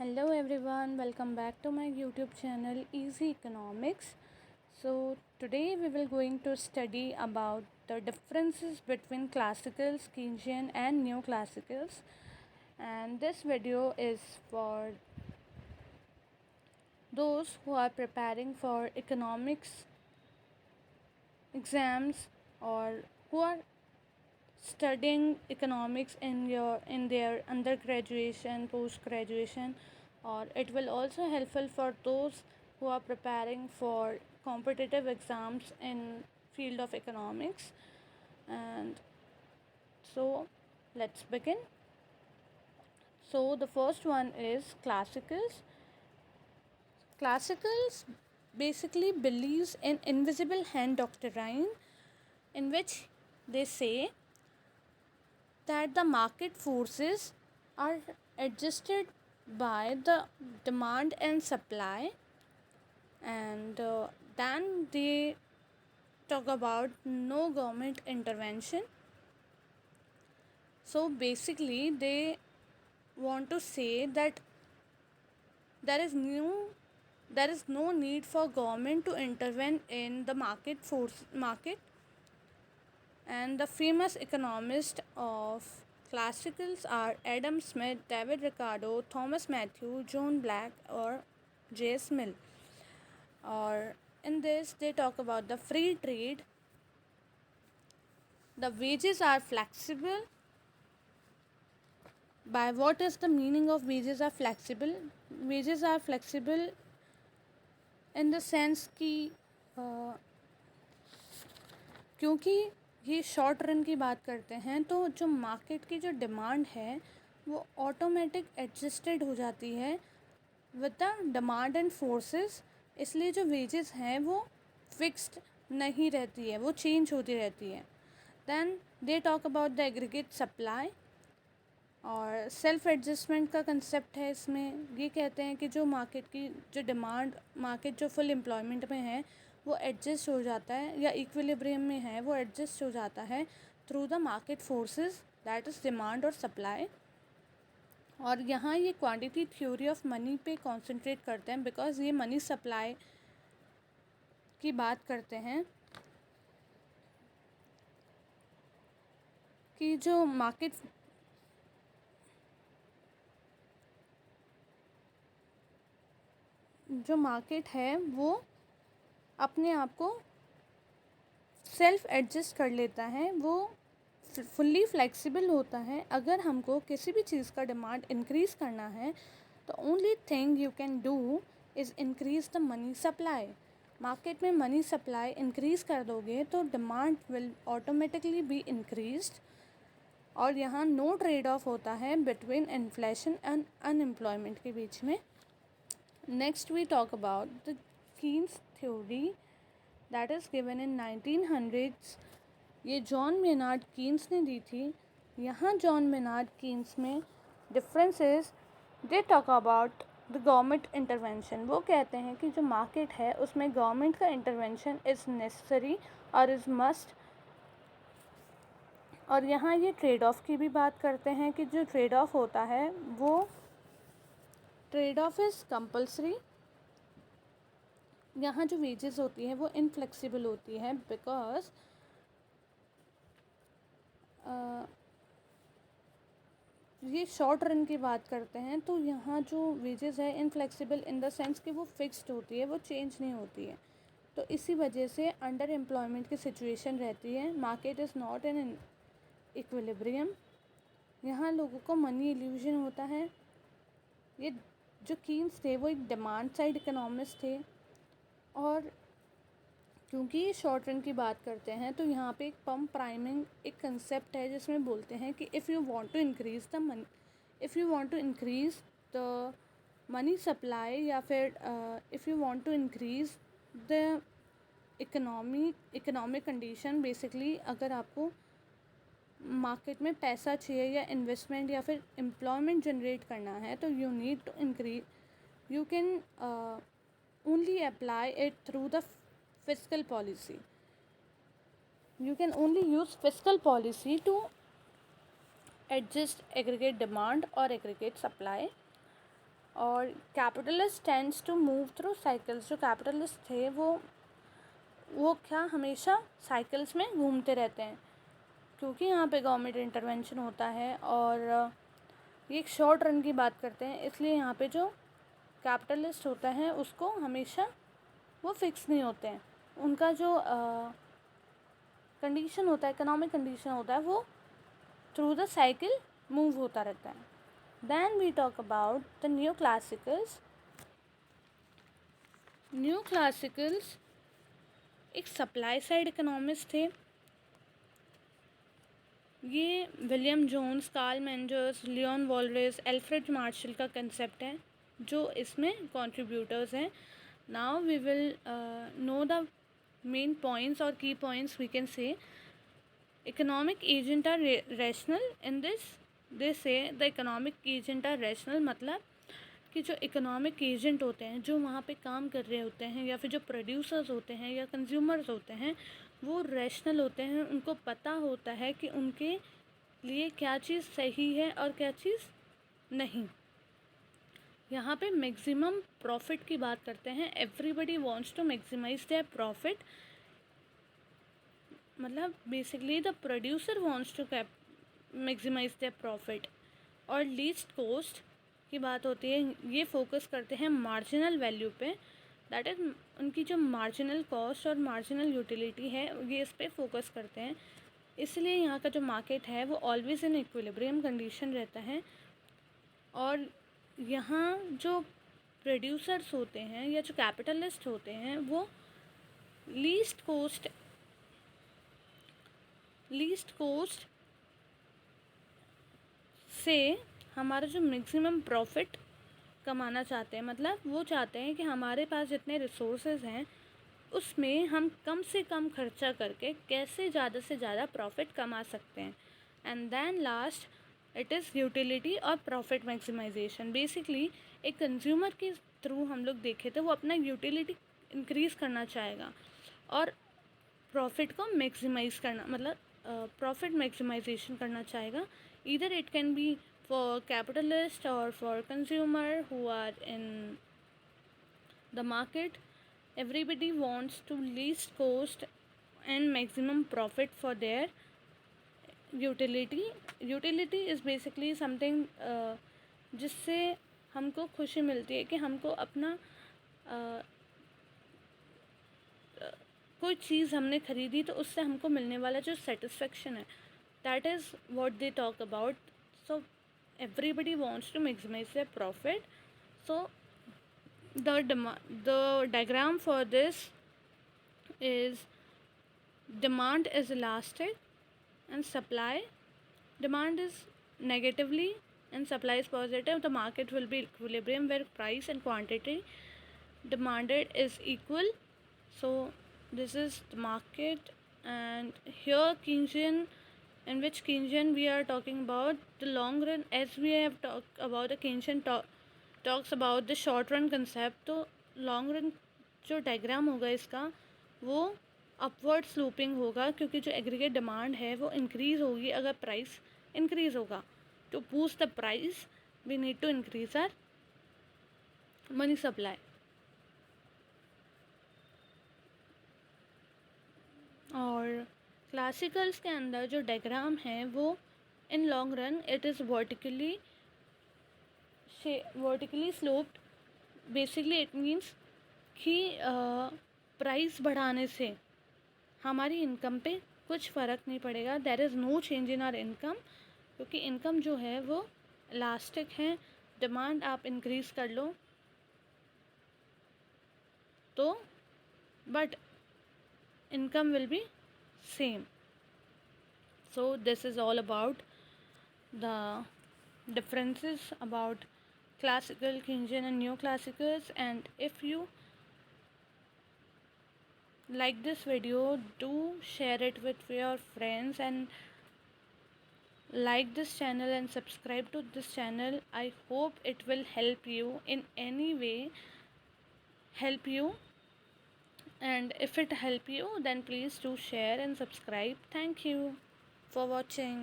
Hello everyone, welcome back to my YouTube channel Easy Economics. So today we will going to study about the differences between classicals, Keynesian and neoclassicals. And this video is for those who are preparing for economics exams or who are studying economics in their undergraduation, post graduation, or it will also helpful for those who are preparing for competitive exams in field of economics. And so let's begin. So the first one is classicals basically believes in invisible hand doctrine, in which they say that the market forces are adjusted by the demand and supply, and then they talk about no government intervention. So basically they want to say that there is new there is no need for government to intervene in the market. And the famous economists of classicals are Adam Smith, David Ricardo, Thomas Matthew, John Black, or J.S. Mill. Or in this, they talk about the free trade. The wages are flexible. By what is the meaning of wages are flexible? Wages are flexible in the sense कि क्योंकि ये short run की बात करते हैं तो जो market की जो डिमांड है वो ऑटोमेटिक एडजस्टेड हो जाती है with the demand and forces, इसलिए जो वेजेस हैं वो फिक्स्ड नहीं रहती है, वो चेंज होती रहती है. Then they talk about the aggregate supply और सेल्फ एडजस्टमेंट का कंसेप्ट है इसमें. ये कहते हैं कि जो मार्केट की जो डिमांड, मार्केट जो फुल एम्प्लॉयमेंट में है वो एडजस्ट हो जाता है या इक्विलिब्रियम में है वो एडजस्ट हो जाता है through the market forces, that is demand और सप्लाई. और यहाँ ये क्वांटिटी थ्योरी ऑफ मनी पे कंसंट्रेट करते हैं बिकॉज ये मनी सप्लाई की बात करते हैं कि जो मार्केट है वो अपने आप को सेल्फ एडजस्ट कर लेता है, वो फुल्ली फ्लेक्सिबल होता है. अगर हमको किसी भी चीज़ का डिमांड इंक्रीज़ करना है तो only thing you can do is increase the money supply. Market में मनी सप्लाई इंक्रीज़ कर दोगे तो demand will automatically be increased. और यहाँ नो ट्रेड ऑफ होता है बिटवीन इन्फ्लेशन एंड अनएम्प्लॉयमेंट के बीच में. Next we talk about the Keynes theory that is given in 1900s. ये जॉन मेनार्ड कीन्स ने दी थी. यहाँ जॉन मेनार्ड कीन्स में differences they talk about the government intervention. वो कहते हैं कि जो मार्केट है उसमें गवर्नमेंट का इंटरवेंशन इज़ नेसेसरी और इज़ मस्ट. और यहाँ ये ट्रेड ऑफ की भी बात करते हैं कि जो ट्रेड ऑफ होता है वो ट्रेड ऑफ इज़ कंपल्सरी. यहाँ जो वेजेस होती है वो इनफ्लेक्सिबल होती है बिकॉज ये शॉर्ट रन की बात करते हैं तो यहाँ जो वेजेस है इनफ्लेक्सिबल इन द सेंस कि वो फिक्स्ड होती है, वो चेंज नहीं होती है. तो इसी वजह से अंडर एम्प्लॉयमेंट की सिचुएशन रहती है. Market is not in equilibrium. यहाँ लोगों को मनी इल्यूजन होता है. ये जो कीन्स थे वो एक डिमांड साइड इकोनॉमिस्ट थे और क्योंकि ये शॉर्ट रन की बात करते हैं तो यहाँ पे एक पम्प प्राइमिंग एक कंसेप्ट है जिसमें बोलते हैं कि if you want to increase the money supply या फिर if you want to increase the economic condition. Basically अगर आपको मार्केट में पैसा चाहिए या इन्वेस्टमेंट या फिर एम्प्लॉयमेंट जनरेट करना है तो you need to increase, you can only apply it through the fiscal policy. You can only use fiscal policy to adjust aggregate demand or aggregate supply. और capitalist tends to move through cycles. जो capitalist थे वो क्या हमेशा cycles में घूमते रहते हैं, क्योंकि यहाँ पे गवर्नमेंट इंटरवेंशन होता है और ये एक शॉर्ट रन की बात करते हैं, इसलिए यहाँ पे जो कैपिटलिस्ट होता है उसको हमेशा वो फिक्स नहीं होते हैं। उनका जो कंडीशन होता है, इकोनॉमिक कंडीशन होता है, वो थ्रू द साइकिल मूव होता रहता है। Then we talk about the new classicals. New classicals एक सप्लाई साइड इकोनॉमिस्ट थे। ये William Jones, Carl Mengers, Leon Walras, Alfred Marshall का कंसेप्ट है जो इसमें कंट्रीब्यूटर्स हैं। Now we will know the main points और key points we can say. Economic agent are rational in this, they say the economic agent are rational, मतलब कि जो economic agent होते हैं जो वहाँ पे काम कर रहे होते हैं या फिर जो प्रोड्यूसर्स होते हैं या कंज्यूमर्स होते हैं वो रैशनल होते हैं। उनको पता होता है कि उनके लिए क्या चीज़ सही है और क्या चीज़ नहीं। यहाँ पे मैक्सिमम प्रॉफिट की बात करते हैं। Everybody wants to maximise their profit, मतलब basically the producer wants to maximise their profit. और लीस्ट कॉस्ट की बात होती है, ये फोकस करते हैं मार्जिनल वैल्यू पे, दैट इज़ उनकी जो मार्जिनल कॉस्ट और मार्जिनल यूटिलिटी है ये इस पे फोकस करते हैं। इसलिए यहाँ का जो मार्केट है वो ऑलवेज इन इक्विलिब्रियम कंडीशन रहता है। और यहाँ जो प्रोड्यूसर्स होते हैं या जो कैपिटलिस्ट होते हैं वो लीस्ट कोस्ट से हमारा जो मैक्सिमम प्रॉफिट कमाना चाहते हैं, मतलब वो चाहते हैं कि हमारे पास जितने रिसोर्सेज हैं उसमें हम कम से कम खर्चा करके कैसे ज़्यादा से ज़्यादा प्रॉफिट कमा सकते हैं। And then last it is utility और प्रॉफिट मैक्सिमाइजेशन। बेसिकली एक कंज्यूमर के थ्रू हम लोग देखे तो वो अपना यूटिलिटी इंक्रीज़ करना चाहेगा और प्रॉफिट को मैक्सिमाइज़ करना, मतलब प्रॉफिट मैक्सिमाइजेशन करना चाहेगा। Either it can be for capitalist or for consumer who are in the market. Everybody wants to least cost and maximum profit for their utility is basically something जिससे हमको खुशी मिलती है कि हमको अपना कोई चीज़ हमने ख़रीदी तो उससे हमको मिलने वाला जो सेटिस्फेक्शन है, that is what they talk about. So everybody wants to maximize their profit. So the diagram for this is demand is elastic and demand is negatively and supply is positive. The market will be equilibrium where price and quantity demanded is equal. So this is the market, and here Keynesian, in which Keynesian we are talking about the long run, as we have talked about the Keynesian talks about the short run concept. तो long run जो diagram होगा इसका वो upward sloping होगा, क्योंकि जो aggregate demand है वो इंक्रीज़ होगी अगर प्राइस इंक्रीज़ होगा। To boost the price we need to increase our money supply. और क्लासिकल्स के अंदर जो डायग्राम है वो in long run it is vertically sloped. Basically it means कि प्राइस बढ़ाने से हमारी इनकम पे कुछ फ़र्क नहीं पड़ेगा। There is no change in our income, क्योंकि इनकम जो है वो इलास्टिक है। डिमांड आप इंक्रीज़ कर लो तो but income will be same. So this is all about the differences about classical, Keynesian and neoclassicals. And if you like this video, do share it with your friends and like this channel and subscribe to this channel. I hope it will help you in any way, and if it help you then please do share and subscribe. Thank you for watching.